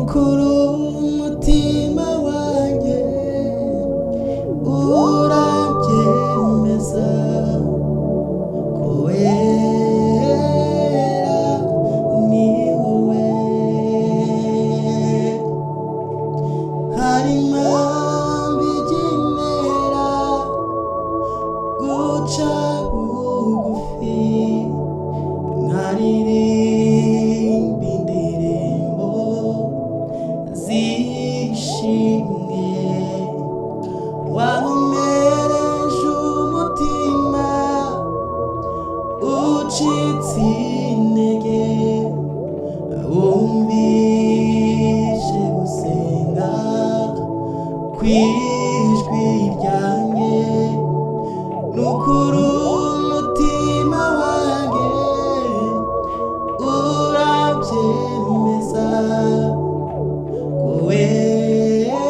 nukuru umutima wanjye urabyemeza ko wera ni wowe. hari impamvu igenera guca bugufi nkaririmba indirimbo zishimye, wankomereje umutima ucitse intege, wumvise gusenga kw'ijwi ryanjye, nukuri umutima wanjye urabyemeza ko wera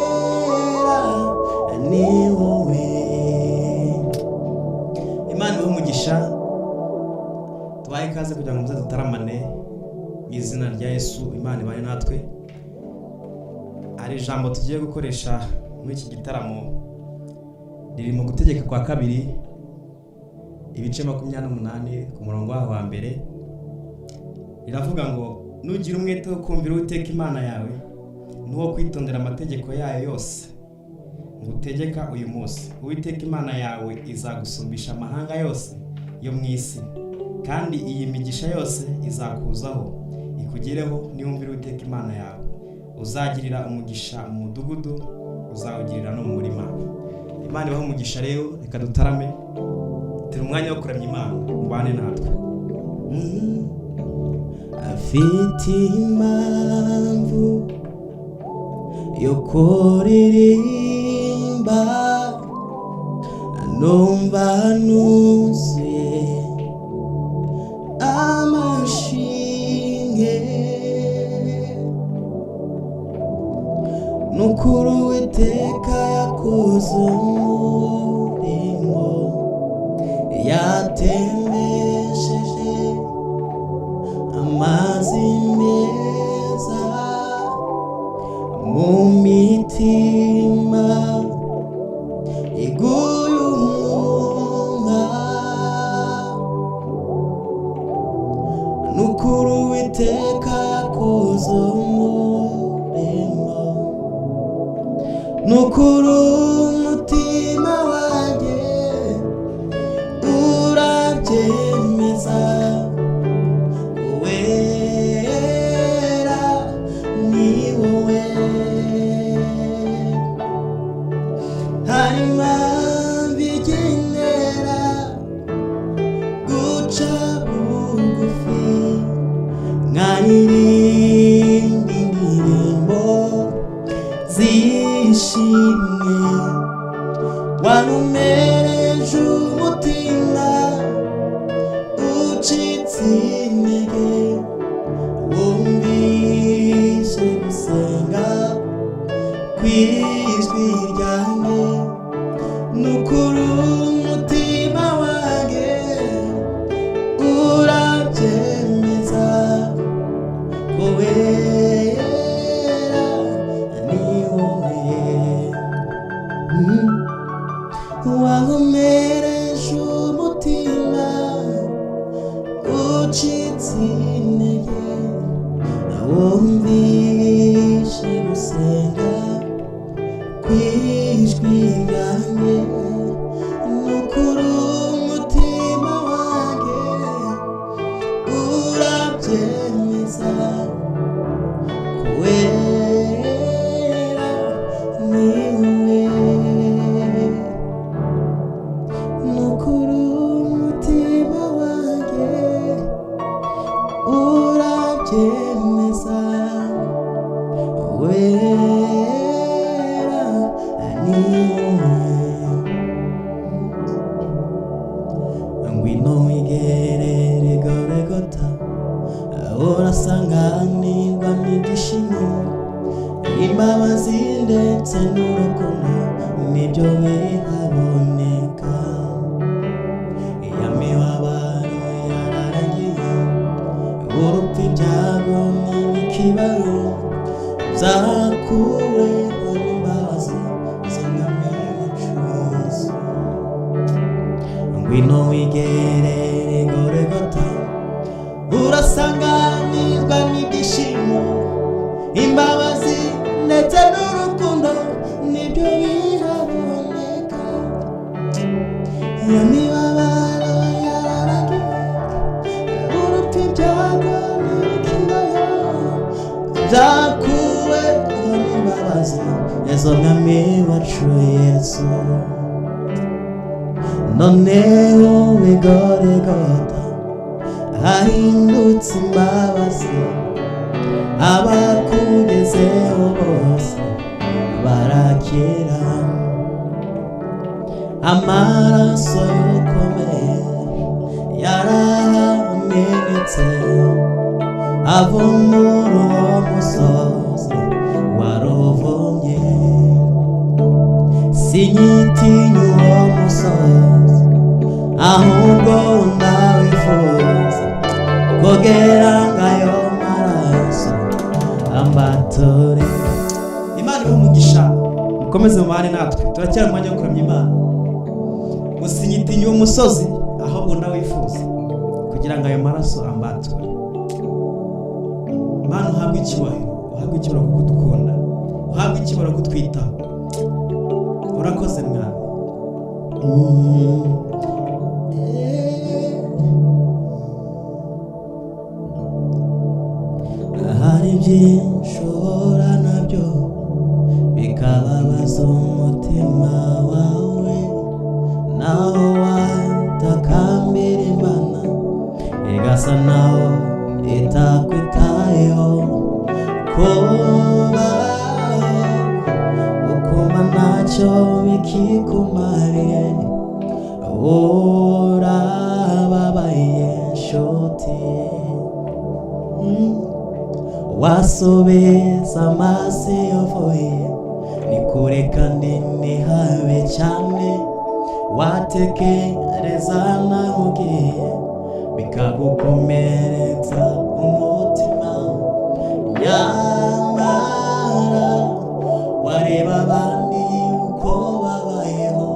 ni wowe. Imana ibahe umugisha, tubahe ikaze kugira ngo muze dutaramane mu izina rya Yesu. Imana ibane natwe. Hari ijambo tugiye gukoresha muri iki gitaramo, riri mu Gutegeka kwa kabiri ibice 28 ku murongo wa mbere. Riravuga ngo nugira umwete wo kumvira Uwiteka Imana yawe n'uwo kwitondera amategeko yayo yose ngutegeka uyu munsi, Uwiteka Imana yawe izagusumbisha amahanga yose yo mu isi, kandi iyi migisha yose izakuzaho ikugireho niwumvira Uwiteka Imana yawe. Uzagirira umugisha mu mudugudu, uzawugirira no mu murima. Imana ibahe umugisha. Rero reka dutarame, turi umwanya wo kuramya Imana, mubane natwe. Afite impamvu yo kuririmba, numva nuzuye amashimwe, nukuri Uwiteka yakoze umurimo, yatembesheje amazi meza mu mitima iguye umwuma, nukuri Uwiteka yakoze umurimo, nukuri umutima wanjye urabyemeza ko wera ni wowe. hari impamvu igenera guca bugufi nkaririmba indirimbo zishimye, wankomereje umutima ucitse intege, wumvise gusenga kw'ijwi ryanjye, nukuri umutima wanjye urabyemeza ko wera ni wowe. wankomereje umutima ucitse intege, wumvise gusenga kw'ijwi ryanjye, nukuri umutima wanjye urabyemeza ko wera ni wowe. nukuri umutima wanjye urabyemeza wera ni wowe. ngwino wigerere Golgota, urasanganirwa n'igishimo, imbabazi ndetse n'urukundo nibyo bihaboneka. Imibabaro yararangiye, urupfu ibyago n'imikibaro zakuwe n'imbabazi z'Umwami wacu Yesu. Ngwino wigerere Golgota, urasanganirwa n'ibyishimo, imbabazi ndetse n'urukundo nibyo bihaboneka. Iyo mibabaro yararagiye, urupfu ibyago n'ibikirayo, byakuwe n'imbabazi z'Umwami wacu Yesu. Noneho i Golgota hahindutse imbabazi, abakugezeho bose barakira. Amaraso y'ukomeye yaramenetse, avumura uwo musozi waruvumye. Sinyitinya uwo musozi, ahubwo ndawifuza kugera ngayo maraso ambature. Imana ibahe umugisha, mukomeze mubane natwe, turacyari mu mwanya wo kuramya Imana. Musinyitinya uwo musozi, ahubwo ndawifuza kugira ngo ayo maraso ambature. Imana uhabwe icyubahiro, uhabwe icyubahiro kuko udukunda, uhabwe icyubahiro kuko utwitaho. Urakoze Mwami. Hari byinshi uhura nabyo bikababaza umutima wawe, naho watakambira Imana igasa naho itakwitayeho. Kubaho ukumva ntacyo bikikumariye, urababaye nshuti. Wasubiza amaso iyo uvuye ni kure kandi ni habi cyane, watekereza naho ugiye bikagukomeretsa umutima. Nyamara wareba abandi uko babayeho,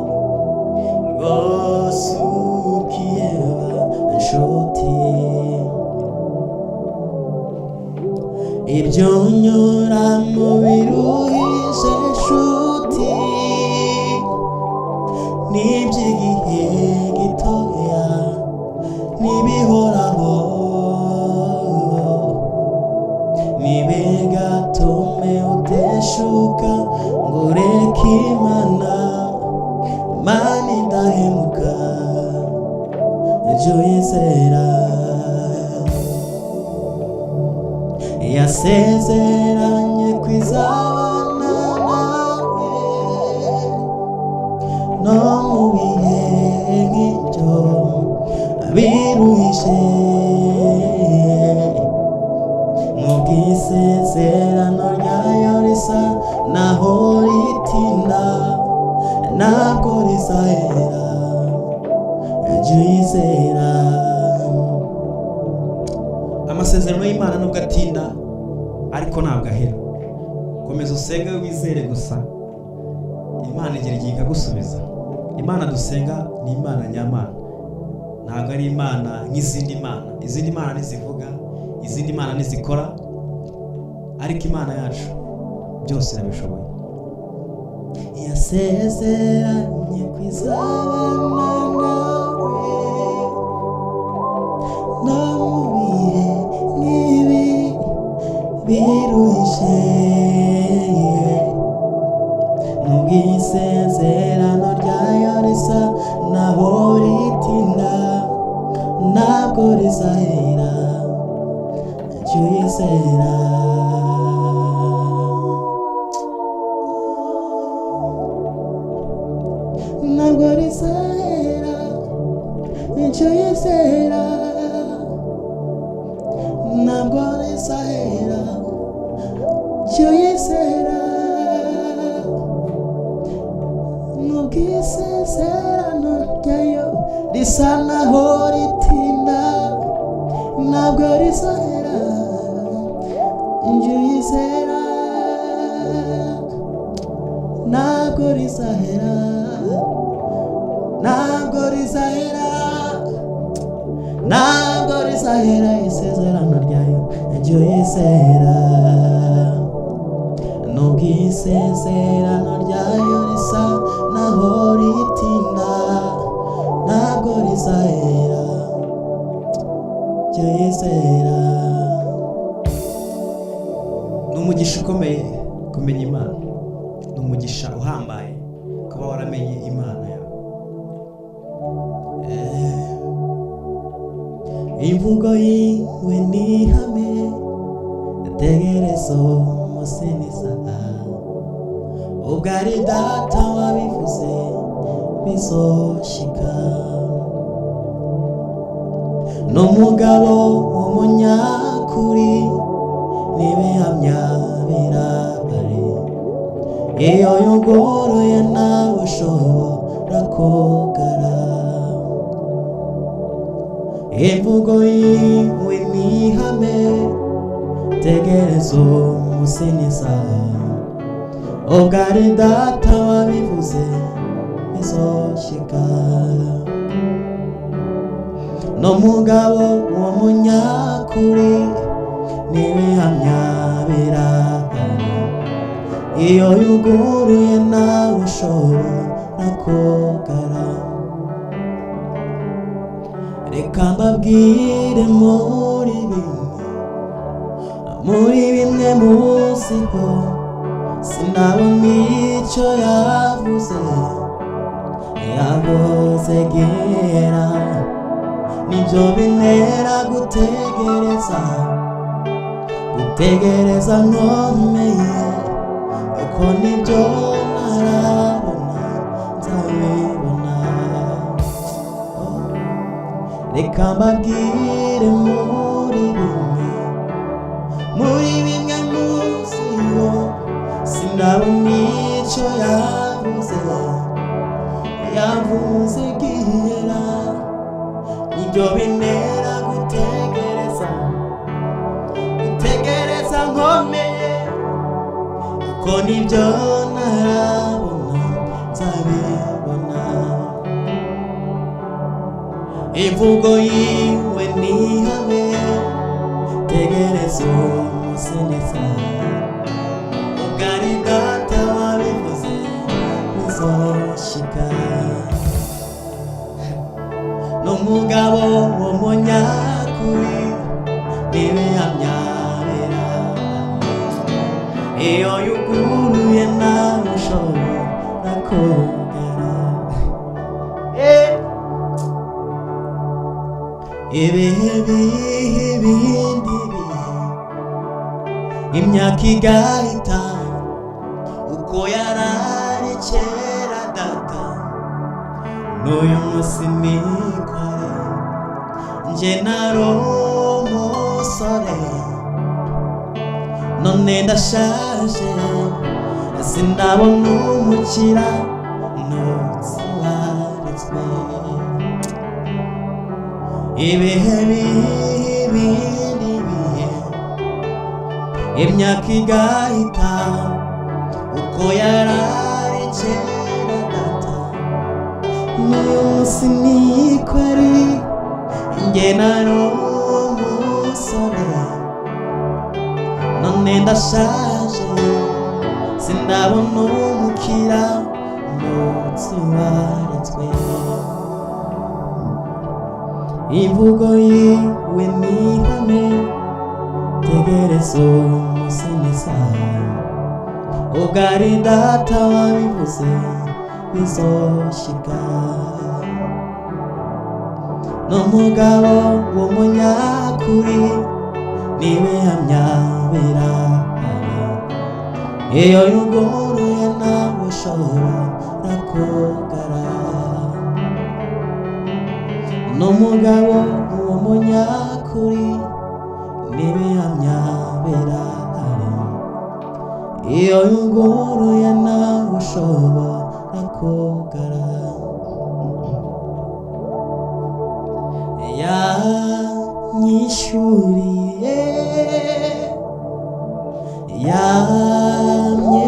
rwose ukiheba nshuti. Ibyo unyuramo biruhije nshuti, n'iby'igihe gitoya n'ibihoraho, ntibigatume uteshuka ngo ureke Imana. Imana idahemuka, jya uyizera. Yasezeranye kwizabana nawe no mu bihe nk'ibyo biruhije. N'ubwisezerano ryayo risa naho ritinda, ntabwo rizahera, jya uyizera. Amasezerano y'Imana nubwo atinda ariko ntabwo ahera. Komeza usenge wizere gusa, Imana igira igihe ikagusubiza. Imana dusenga ni Imana nyamana, ntabwo ari Imana nk'izindi mana. Izindi mana ntizivuga, izindi mana ntizikora, ariko Imana yacu byose irabishoboye. Yasezeranye kwizabana nawe no mu bihe nk'ibi biruhije. N'ubwisezerano ryayo risa naho ritinda, ntabwo rizahera, jya uyizera. Ntabwo rizahera, jya uyizera. Ntabwo rizahera, jya uyizera. N'ubwisezerano ryayo risa naho ritinda, ntabwo rizahera, jya uyizera. ntabwo rizahera, ntabwo rizahera, ntabwo rizahera isezerano ryayo iryo yizera. Nubwo isezerano ryayo risa naho ritinda, ntabwo rizahera iryo yizera. Ni umugisha ukomeye kumenya Imana, ni umugisha uhambaye kuba waramenye Imana yawe. Imvugo yiwe ni ihame, tegerezo umusiniza. Ubwo ari data wabivuze bizoshika. N'umugabo w'umunyakuri n'ibihamya birahari. Iyo yuguruye nawe ushobora kugara. Imvugo yiwe ni ihame, tegerezo umusiniza. Ubwo ari data wabivuze bizoshika. N'umugabo w'umunyakuri n'ibihamya birahari. Iyo yuguruye nawe ushobora kugara. Reka mbabwire muri bimwe muziho, sinabona icyo yavuze gera. Nibyo bintera gutegereza nkomeye, uko nibyo ntarabona nzabibona. Reka mbabwire muri bimwe muziho, sinabona icyo yavuze gihera. Nibyo bintera gutegereza nkomeye, uko nibyo ntarabona nzabibona. Imvugo yiwe ni ihame, tegerezo umusiniza. Ubwo ari data wabivuze bizoshika. N'umugabo w'umunyakuri n'ibihamya birahari. Iyo yuguruye nawe ushobora kugara. Ibihe ibindi bihe, imyaka igahita, uko yarari kera data n'uyu munsi nikware. Nje nari umusore, none ndashaje, sindabona umukira ntuziwaritswe. Ibihe ibindi bihe, imyaka igahita, uko yarari kera data n'uyu munsi nikware. Nje nari umusore, none ndashaje, sindabona umukira ntuziwaritswe. Imvugo yiwe ni ihame, tegerezo umusiniza. Ubwo ari data wabivuze bizoshika. N'umugabo w'umunyakuri n'ibihamya birahari. Iyo yuguruye nawe ushobora kugara. N'umugabo w'umunyakuri n'ibihamya birahari. Iyo yuguruye nawe ushobora kugara. Yanyishuriye, yamye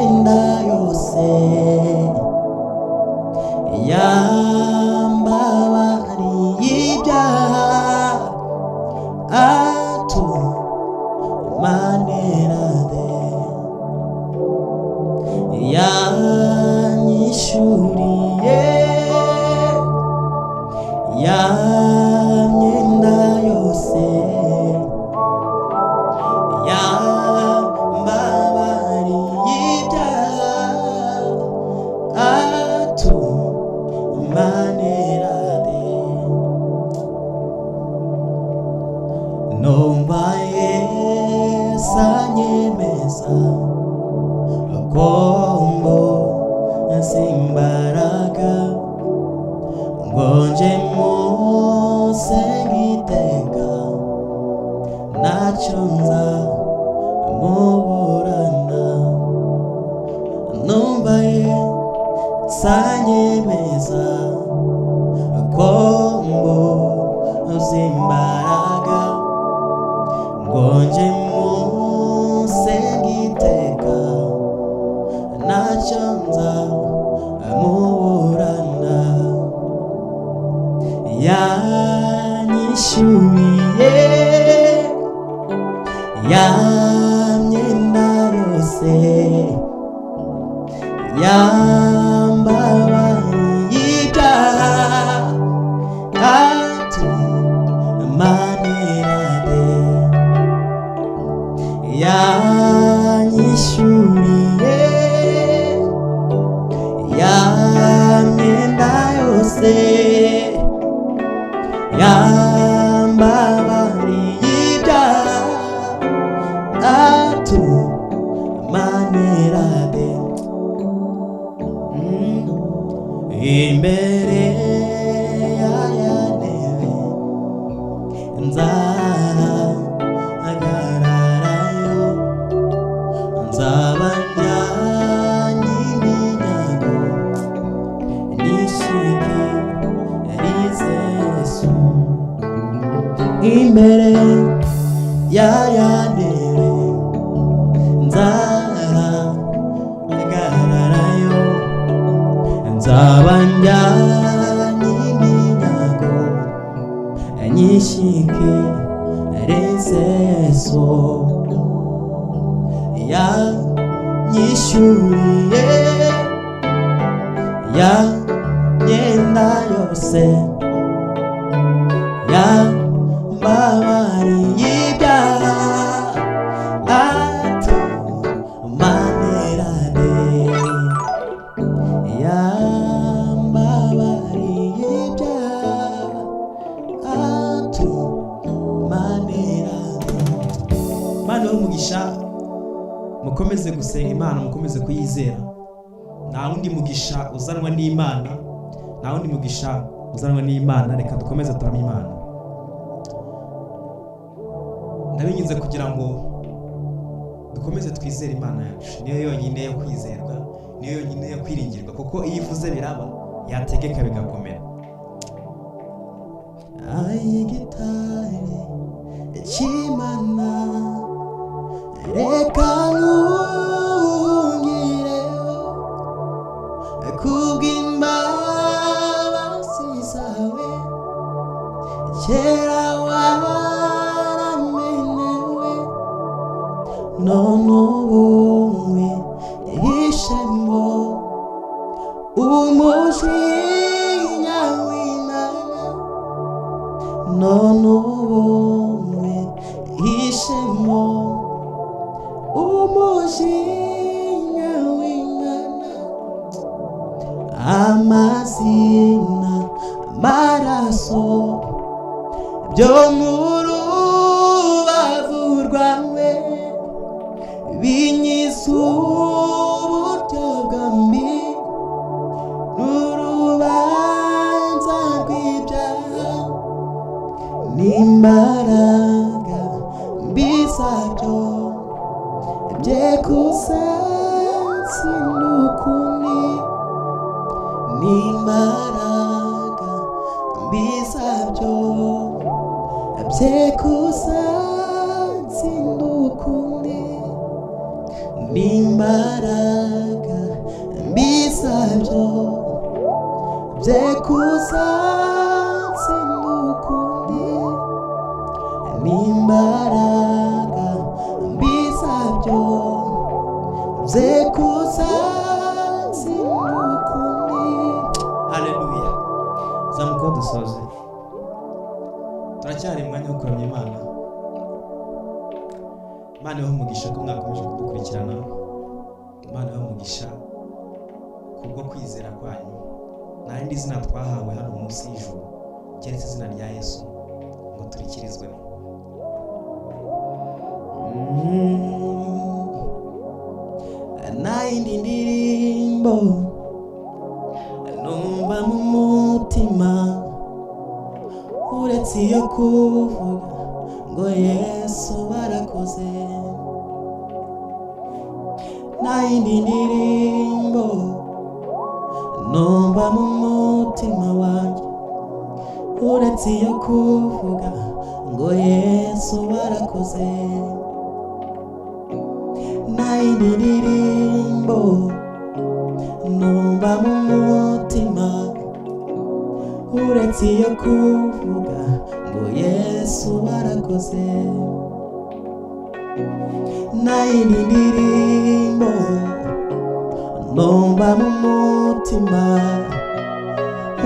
kombo simbaraga ngonje musengiteka ntacyo nza muburana numvaye sanyemeza kombo simbaraga ngonje musengiteka ntacyo nza muburana yanyishyuriye ya myenda yose yambabariye ibyaha atumanirane yanyishyuriye ya myenda yose yambabariye ibyaha atumanirane imbere y'ayantebe nzahagararayo nzaba njyanye iminyago nishikirize Yesu imbere y'ayantebe nzahagararayo nzaba njyanye iminyago nyishikirize Yesu yanyishyuriye ya myenda yose yambabariye ibyaha atumanirane yambabariye ibyaha atumanirane. Mana y'umugisha mukomeze gusenga Imana, mukomeze kuyizera. Nta wundi mugisha uzanwa n'Imana, nta wundi mugisha uzanwa n'Imana. Reka dukomeze turamye Imana. Ndabinginze kugira ngo dukomeze twizere Imana yacu. Niyo yonyine yo kwizerwa, niyo yonyine yo kwiringirwa, kuko iyo ivuze biraba, yategeka bigakomera. Ayigitare cy'Imana reka nkungireho kubw'imbabazi zawe kera waramenewe none ubu wihishemo umujinya w'Imana none ubu wihishemo umujinya w'Imana amazina amaraso byo mu rubavu rwawe binyiza uburyo bwombi n'urubanza rw'ibyaha n'imbaraga mbi zabyo byekusansinda ukundi n'imbaraga mbi zabyo byekusansinda ukundi n'imbaraga mbi zabyo byekusansinda ukundi n'imbaraga mbi zabyo byekusansinda ukundi. Haleluya. Zamuka dusoze. Turacyari mwanya wo kuramya Imana. Imana yo umugisha ko mwakomeje kudukurikirana. Imana yo umugisha kubwo kwizera kwanyu. Nta rindi zina twahawe hano munsi y'ijuru keretse izina rya Yesu ngo turikirizwemo. nayindi ndirimbo numva mu mutima uretse iyo kuvuga ngo Yesu warakoze. Nayindi ndirimbo numva mu mutima wanjye uretse iyo kuvuga ngo Yesu warakoze. Nayindi ndirimbo numva mu mutima uretse iyo kuvuga ngo Yesu warakoze. Nayindi ndirimbo numva mu mutima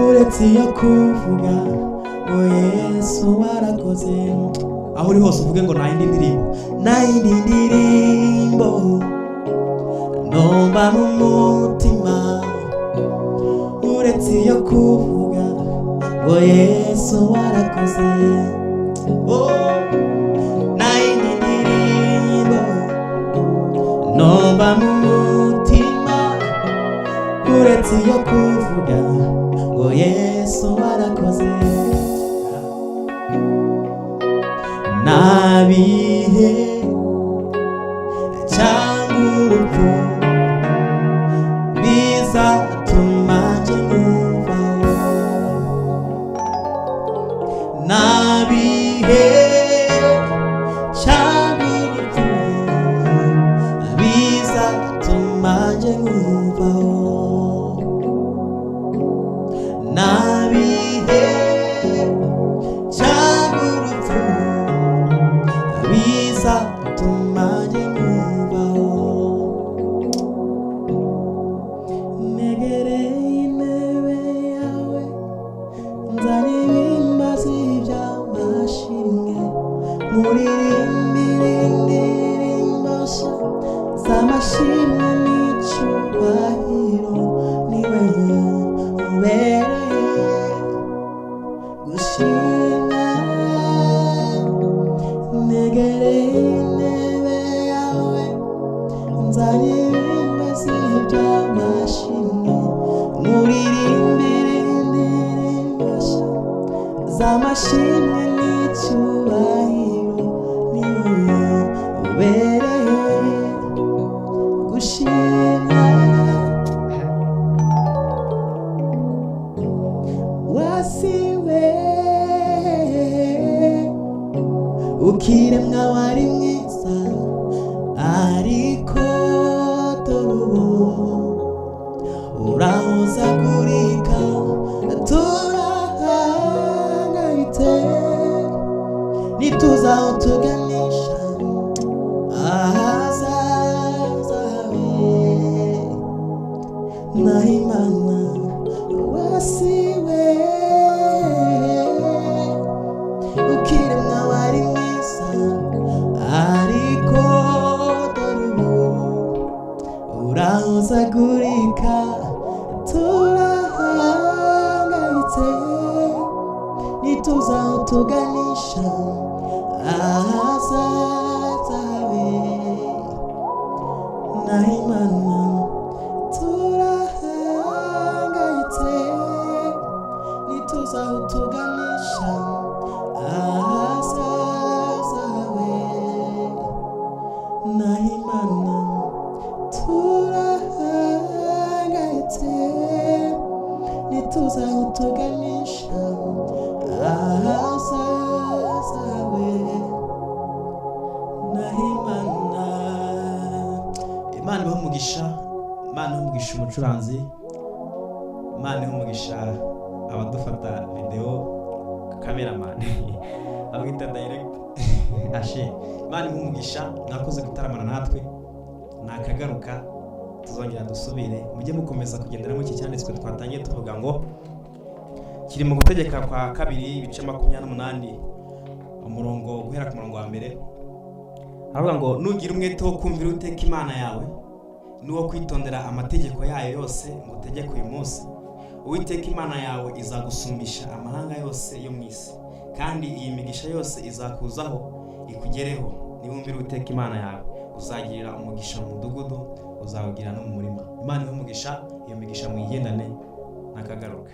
uretse iyo kuvuga ngo Yesu warakoze. Aho uri hose uvuge ngo nayindi ndirimbo, nayindi ndirimbo numva mu mutima uretse iyo kuvuga ngo Yesu warakoze. Nayindi ndirimbo numva mu mutima uretse iyo kuvuga ngo Yesu warakoze. Nabihe cyangwa urupfu bizatuma njye nkuvaho. Nabihe cyangwa urupfu bizatuma njye nkuvaho. Nabihe cyangwa urupfu bizatuma njye nkuvaho. Negereye intebe yawe nzanye ibimbazi by'amashimwe, muririmbire indirimbo nshya z'amashimwe n'icyubahiro. Niwe ubereye gushimwa. Negereye intebe yawe nzanye ibimbazi by'amashimwe, muririmbire indirimbo nshya z'amashimwe n'icyubahiro. Niwe ubereye gushimwa. Wasiwe ukiremwa wari mwiza, ariko dore ubu urahuzagurika. Turahangayitse ntituzi aho tuganisha ahazaza hawe. Naho Imana wasiwe ukiremwa wari mwiza, ariko dore ubu urahuzagurika. Turahangayitse ntituzi aho tuganisha ahazaza hawe. Naho Imana turahangayitse ntituzi aho tuganisha ahazaza hawe. Naho Imana turahangayitse ntituzi aho tuganisha ahazaza hawe. Naho Imana. Imana ibahe umugisha, Imana ibahe umugisha umucuranzi, Imana ibahe umugisha abadufata video, cameraman abwita direct ashe. Imana ibahe umugisha, mwakoze gutaramana natwe. Nakagaruka tuzongera dusubire, mujye mukomeza kugendera mu iki cyanditswe twatangiye tuvuga ngo kiri mu gutegeka kwa 2:28 umurongo guhera ku murongo wa mbere. Aravuga ngo nugira umwete wo kumvira Uwiteka Imana yawe n'uwo kwitondera amategeko yayo yose ngo utegeke uyu munsi, Uwiteka Imana yawe izagusumbisha amahanga yose yo mu isi, kandi iyi migisha yose izakuzaho ikugereho niwumvira Uwiteka Imana yawe. Uzagirira umugisha mu mudugudu, uzawugira no mu murima. Imana imugisha, iyo migisha muyigendane nakagaruka.